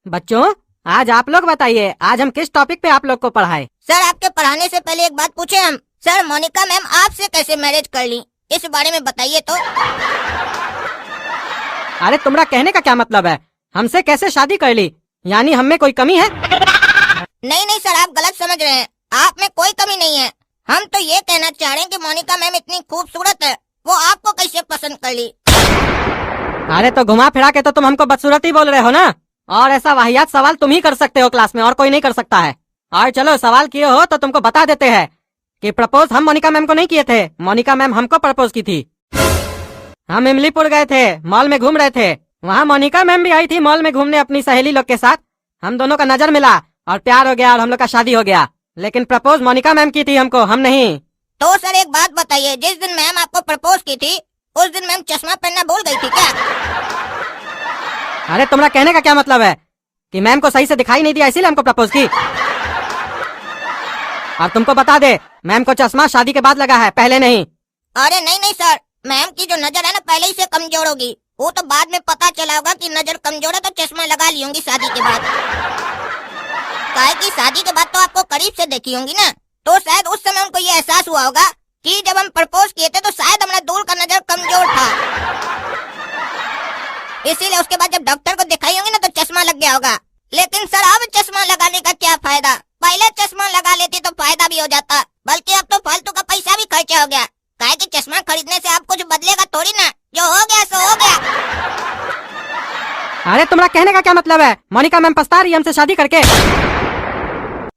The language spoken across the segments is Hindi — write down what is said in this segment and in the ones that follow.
बच्चों, आज आप लोग बताइए, आज हम किस टॉपिक पे आप लोग को पढ़ाए? सर, आपके पढ़ाने से पहले एक बात पूछे हम। सर, मोनिका मैम आपसे कैसे मैरिज कर ली, इस बारे में बताइए तो। अरे तुम्हारा कहने का क्या मतलब है? हमसे कैसे शादी कर ली? यानी हम में कोई कमी है? नहीं सर, आप गलत समझ रहे हैं। आप में कोई कमी नहीं है। हम तो ये कहना चाह रहे हैं कि मोनिका मैम इतनी खूबसूरत है, वो आपको कैसे पसंद कर ली। अरे तो घुमा फिरा के तो तुम हमको बदसूरत ही बोल रहे हो ना। और ऐसा वाहियात सवाल तुम ही कर सकते हो क्लास में, और कोई नहीं कर सकता है। और चलो, सवाल किए हो तो तुमको बता देते हैं कि प्रपोज हम मोनिका मैम को नहीं किए थे, मोनिका मैम हमको प्रपोज की थी। हम इमलीपुर गए थे, मॉल में घूम रहे थे, वहाँ मोनिका मैम भी आई थी मॉल में घूमने अपनी सहेली लोग के साथ। हम दोनों का नजर मिला और प्यार हो गया और हम लोग का शादी हो गया। लेकिन प्रपोज मोनिका मैम की थी हमको, हम नहीं। तो सर एक बात बताइए, जिस दिन मैम आपको प्रपोज की थी उस दिन मैम चश्मा पहनना भूल गई थी क्या? अरे तुम्हारा कहने का क्या मतलब है कि मैम को सही से दिखाई नहीं दिया इसीलिए हमको प्रपोज की? और तुमको बता दे, मैम को चश्मा शादी के बाद लगा है, पहले नहीं। अरे नहीं सर, मैम की जो नजर है ना पहले ही से कमजोर होगी। वो तो बाद में पता चला होगा कि नजर कमजोर है तो चश्मा लगा ली होंगी शादी के बाद। काहे कि शादी के बाद तो आपको करीब से देखी होंगी ना, तो शायद उस समय उनको ये एहसास हुआ होगा कि जब हम प्रपोज किए थे तो शायद हमारा दूर का नजर कमजोर था, इसीलिए उसके बाद जब डॉक्टर को दिखाई होंगी ना तो चश्मा लग गया होगा। लेकिन सर अब चश्मा लगाने का क्या फायदा? पहले चश्मा लगा लेती तो फायदा भी हो जाता, बल्कि अब तो फालतू का पैसा भी खर्चा हो गया। काहे कि चश्मा खरीदने से आप कुछ बदलेगा थोड़ी ना, जो हो गया सो हो गया। अरे तुम्हारा कहने का क्या मतलब है? मोनिका मैम पछता रही है हमसे शादी करके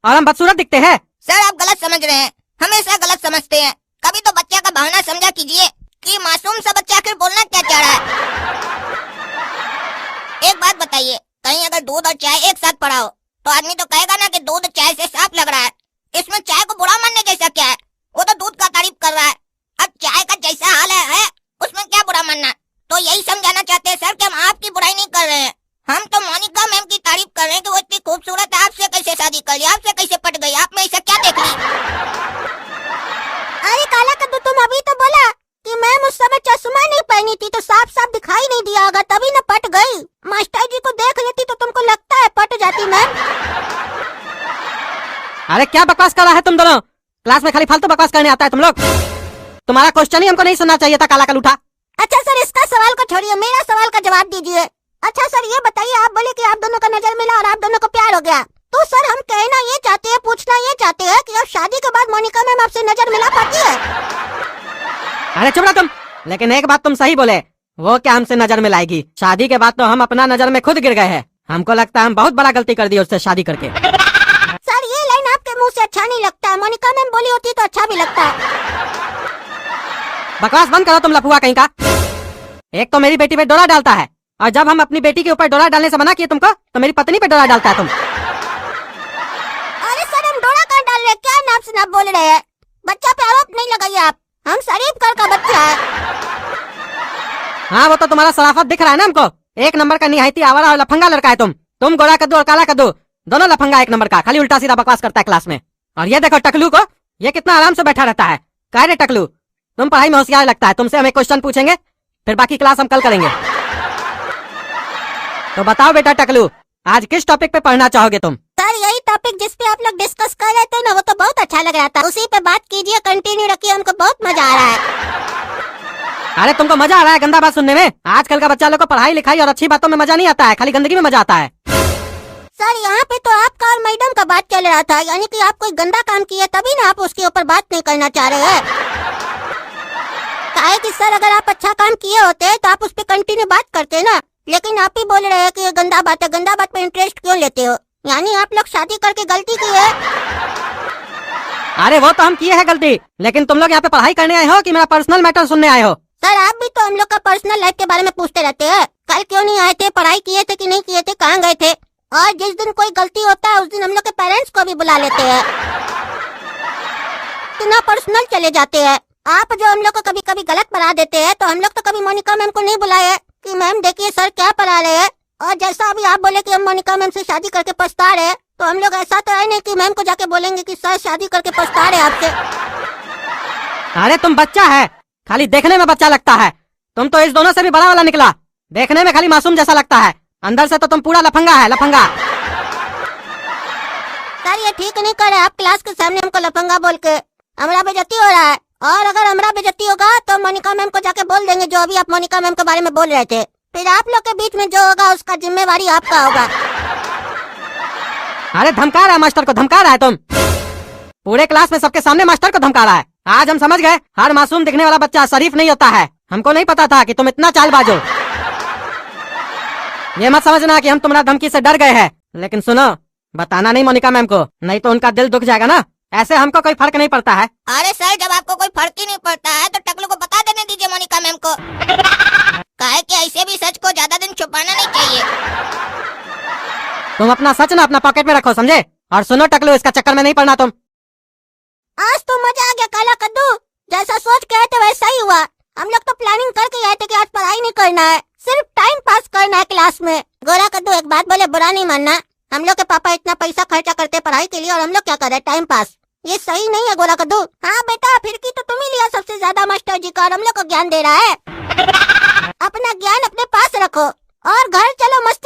और हम बदसूरत दिखते हैं? सर आप गलत समझ रहे हैं, हमेशा गलत समझते हैं। कभी तो बच्चा का भावना समझा कीजिए कि मासूम सा बच्चा आखिर बोलना क्या चाह रहा है। एक बात बताइए, कहीं अगर दूध और चाय एक साथ पड़ा हो तो आदमी तो कहेगा ना कि दूध चाय से साफ लग रहा है। इसमें चाय को बुरा मानने जैसा क्या है? वो तो दूध का तारीफ कर रहा है। अब चाय का जैसा हाल है उसमें क्या बुरा मानना? तो यही समझाना चाहते हैं सर कि हम आपकी बुराई नहीं कर रहे हैं, हम तो मोनिका मैम की तारीफ कर रहे हैं कि वो इतनी खूबसूरत है, आपसे कैसे शादी कर ली, आपसे कैसे पट गई, आप में ऐसा क्या देख ली? अरे काला कद्दू, तुम अभी तो बोला कि मैम उस समय चश्मा नहीं पहनी थी तो साफ साफ दिखाई नहीं दिया होगा, तभी न पट गई। मास्टर जी को देख लेती तो तुमको लगता है पट जाती मैम। अरे क्या बकवास कर रहा है तुम दोनों? क्लास में खाली फालतू बकवास करने आता है तुम लोग। तुम्हारा क्वेश्चन ही हमको नहीं सुनना चाहिए था, काला कल उठा। अच्छा सर, इसका सवाल को छोड़िए, मेरा सवाल का जवाब दीजिए। अच्छा सर ये बताइए, आप बोले कि आप दोनों का नजर मिला और आप दोनों को प्यार हो गया, तो सर हम कहना ये चाहते हैं, पूछना ये चाहते हैं कि अब शादी के बाद मोनिका मैम आपसे नजर मिला पाती है? अरे चुप रहो तुम। लेकिन एक बात तुम सही बोले, वो क्या हमसे नजर मिलाएगी? शादी के बाद तो हम अपना नजर में खुद गिर गए हैं। हमको लगता है हम बहुत बड़ा गलती कर दी उससे शादी करके। सर ये लाइन आपके मुंह से अच्छा नहीं लगता है, मोनिका मैम बोली होती तो अच्छा भी लगता है। बकवास बंद करो तुम लफुआ कहीं का। एक तो मेरी बेटी पे डोरा डालता है, और जब हम अपनी बेटी के ऊपर डोरा डालने से मना किए तुमको, तो मेरी पत्नी पे डोरा डालता है तुम। अरे सर हम डोरा कर डाल रहे, क्या नाप से नाप बोल रहे हैं? बच्चा पे आरोप नहीं लगाइए आप, हम शरीफ घर का बच्चा है। हाँ वो तो तुम्हारा सराफत दिख रहा है ना हमको। एक नंबर का निहायती आवारा और लफंगा लड़का है तुम गोरा कद्दू और काला कद्दू दोनों लफंगा एक नंबर का, खाली उल्टा सीधा बकवास करता है क्लास में। और ये देखो टकलू को, ये कितना आराम से बैठा रहता है। कह रहे टकलू, तुम पढ़ाई में होशियार लगता है, तुमसे हमें क्वेश्चन पूछेंगे, फिर बाकी क्लास हम कल करेंगे। तो बताओ बेटा टकलू, आज किस टॉपिक पे पढ़ना चाहोगे तुम? सर यही टॉपिक जिस पे आप लोग डिस्कस कर रहे थे ना, वो तो बहुत अच्छा लग रहा था, उसी पे बात कीजिए, कंटिन्यू रखिए, हमको बहुत मजा आ रहा है। अरे तुमको मजा आ रहा है गंदा बात सुनने में? आजकल का बच्चा लोग को पढ़ाई लिखाई और अच्छी बातों में मजा नहीं आता है, खाली गंदगी में मजा आता है। सर यहाँ पे तो आपका और मैडम का बात चल रहा था, यानी कि आप कोई गंदा काम किए तभी ना आप उसके ऊपर बात नहीं करना चाह रहे हैं। काहे कि सर अगर आप अच्छा काम किए होते तो आप उस पे कंटिन्यू बात करते ना, लेकिन आप ही बोल रहे हैं कि ये गंदा बात है, गंदा बात पे इंटरेस्ट क्यों लेते हो? यानी आप लोग शादी करके गलती की है। अरे वो तो हम किए हैं गलती, लेकिन तुम लोग यहाँ पे पढ़ाई करने आए हो कि मेरा पर्सनल मैटर सुनने आए हो? सर आप भी तो हम लोग का पर्सनल लाइफ के बारे में पूछते रहते हैं। कल क्यों नहीं आए थे, पढ़ाई किए थे कि नहीं किए थे, कहाँ गए थे? और जिस दिन कोई गलती होता है उस दिन हम लोग के पेरेंट्स को भी बुला लेते हैं, इतना पर्सनल चले जाते हैं। आप जो हम लोग को कभी कभी गलत पढ़ा देते हैं, तो हम लोग तो कभी मोनिका मैम को नहीं बुलाए कि मैम देखिए सर क्या पढ़ा रहे हैं। और जैसा अभी आप बोले कि हम मोनिका मैम से शादी करके पछता रहे, तो हम लोग ऐसा तो है नहीं कि मैम को जाके बोलेंगे कि सर शादी करके पछता रहे आपसे। अरे तुम बच्चा है, खाली देखने में बच्चा लगता है। तुम तो इस दोनों से भी बड़ा वाला निकला, देखने में खाली मासूम जैसा लगता है, अंदर से तो तुम पूरा लफंगा है, लफंगा। सर ये ठीक नहीं कर रहे आप क्लास के सामने हमको लफंगा बोल के। हमारा बेइज्जती हो रहा है, और अगर हमारा बेइज्जती होगा तो मोनिका मैम को जाके बोल देंगे जो अभी आप मोनिका मैम के बारे में बोल रहे थे। फिर आप लोग के बीच में जो होगा उसका जिम्मेवारी आपका होगा। अरे धमका रहा है मास्टर को, धमका रहा है तुम। पूरे क्लास में सबके सामने मास्टर को धमका रहा है। आज हम समझ गए हर मासूम दिखने वाला बच्चा शरीफ नहीं होता है। हमको नहीं पता था कि तुम इतना चालबाज हो। ये मत समझना कि हम तुम्हारा धमकी से डर गए हैं, लेकिन सुनो, बताना नहीं मोनिका मैम को, नहीं तो उनका दिल दुख जाएगा ना। ऐसे हमको कोई फर्क नहीं पड़ता है। अरे सर, जब आपको कोई फर्क ही नहीं पड़ता है तो टकलू को बता देने दीजिए मोनिका मैम को। काहे कि ऐसे भी सच को ज्यादा दिन छुपाना नहीं चाहिए। तुम अपना सच ना अपना पॉकेट में रखो, समझे? और सुनो टकलू, इसका चक्कर में नहीं पड़ना तुम। आज तो मजा आ गया काला कद्दू, जैसा सोच के आए थे वैसा ही हुआ। हम लोग तो प्लानिंग करके आए थे कि आज पढ़ाई नहीं करना है, सिर्फ टाइम पास करना है क्लास में। गोरा कद्दू एक बात बोले बुरा नहीं मानना, हम लोग के पापा इतना पैसा खर्चा करते पढ़ाई के लिए और हम लोग क्या कर रहे टाइम पास। ये सही नहीं है गोरा कद्दू। हाँ बेटा, फिर की तो तुम ही लिया सबसे ज्यादा मास्टर जी का, और हम लोग को ज्ञान दे रहा है। अपना ज्ञान अपने पास रखो और घर चलो मस्त